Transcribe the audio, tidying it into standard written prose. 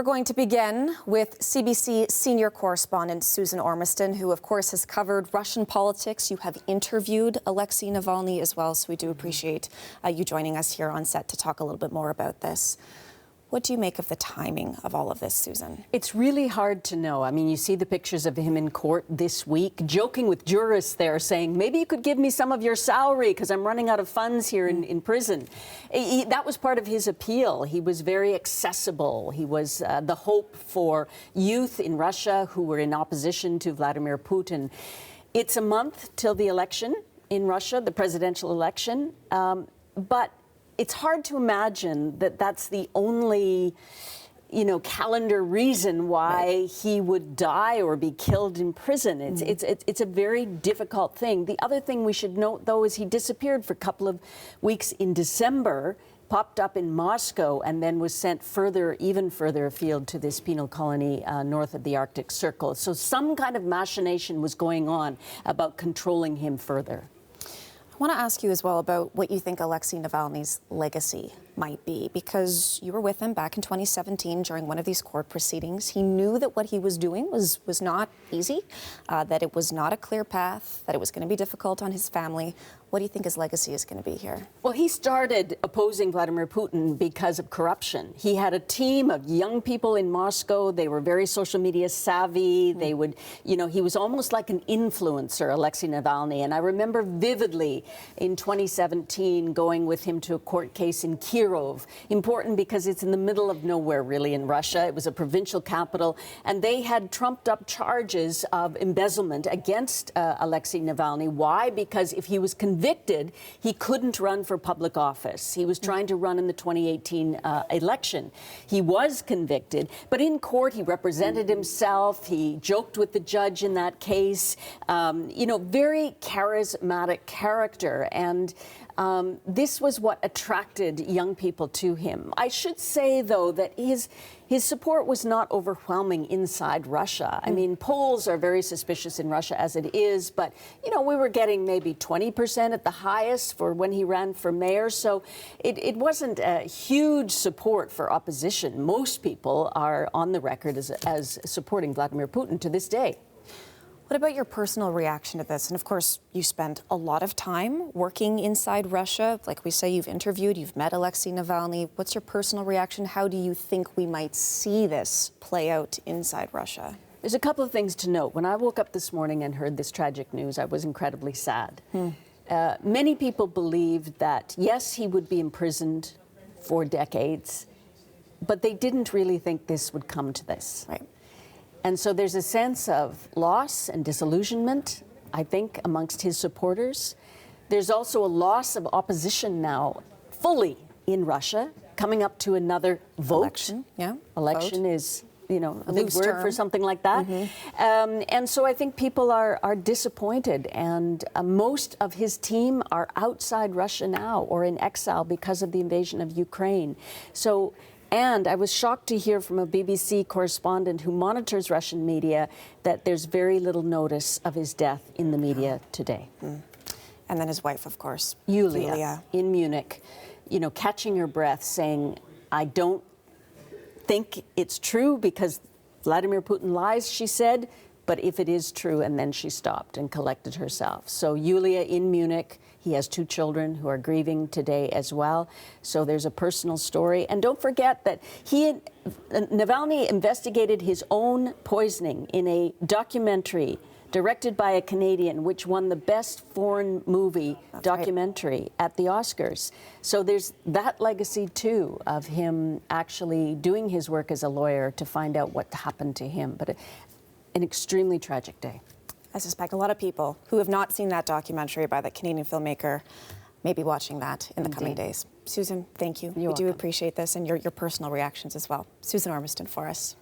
We're going to begin with CBC senior correspondent Susan Ormiston, who, of course, has covered Russian politics. You have interviewed Alexei Navalny as well, so we do appreciate you joining us here on set to talk a little bit more about this. What do you make of the timing of all of this, Susan? It's really hard to know. I mean, you see the pictures of him in court this week, joking with jurists there, saying, maybe you could give me some of your salary because I'm running out of funds here in prison. That was part of his appeal. He was very accessible. He was the hope for youth in Russia who were in opposition to Vladimir Putin. It's a month till the election in Russia, the presidential election, but it's hard to imagine that that's the only, calendar reason why he would die or be killed in prison. It's a very difficult thing. The other thing we should note, though, is he disappeared for a couple of weeks in December, popped up in Moscow, and then was sent even further afield to this penal colony north of the Arctic Circle. So some kind of machination was going on about controlling him further. I want to ask you as well about what you think Alexei Navalny's legacy might be, because you were with him back in 2017 during one of these court proceedings. He knew that what he was doing was not easy, that it was not a clear path, that it was going to be difficult on his family. What do you think his legacy is going to be here? Well, he started opposing Vladimir Putin because of corruption. He had a team of young people in Moscow. They were very social media savvy. They would, he was almost like an influencer, Alexei Navalny. And I remember vividly in 2017 going with him to a court case in Kirov. Important because it's in the middle of nowhere, really, in Russia. It was a provincial capital. And they had trumped up charges of embezzlement against Alexei Navalny. Why? Because if he was convicted, he couldn't run for public office. He was trying to run in the 2018 election. He was convicted, but in court he represented himself. He joked with the judge in that case. Very charismatic character, and this was what attracted young people to him. I should say, though, that his support was not overwhelming inside Russia. I mean, polls are very suspicious in Russia as it is, but, we were getting maybe 20% at the highest for when he ran for mayor, so it wasn't a huge support for opposition. Most people are on the record as supporting Vladimir Putin to this day. What about your personal reaction to this? And of course, you spent a lot of time working inside Russia. Like we say, you've interviewed, you've met Alexei Navalny. What's your personal reaction? How do you think we might see this play out inside Russia? There's a couple of things to note. When I woke up this morning and heard this tragic news, I was incredibly sad. Many people believed that, yes, he would be imprisoned for decades, but they didn't really think this would come to this. Right. And so there's a sense of loss and disillusionment, I think, amongst his supporters. There's also a loss of opposition now fully in Russia, coming up to another vote. Election, yeah. Election vote. Is, a big word for something like that. And so I think people are disappointed, and most of his team are outside Russia now or in exile because of the invasion of Ukraine. And I was shocked to hear from a BBC correspondent who monitors Russian media that there's very little notice of his death in the media today. And then his wife, of course, Yulia, in Munich, catching her breath, saying, I don't think it's true because Vladimir Putin lies, she said, but if it is true, and then she stopped and collected herself. So Yulia in Munich, he has 2 children who are grieving today as well. So there's a personal story. And don't forget that Navalny investigated his own poisoning in a documentary directed by a Canadian, which won the best foreign movie documentary at the Oscars. So there's that legacy, too, of him actually doing his work as a lawyer to find out what happened to him. But an extremely tragic day. I suspect a lot of people who have not seen that documentary by that Canadian filmmaker may be watching that in the coming days. Susan, thank you. We do appreciate this and your personal reactions as well. Susan Ormiston for us.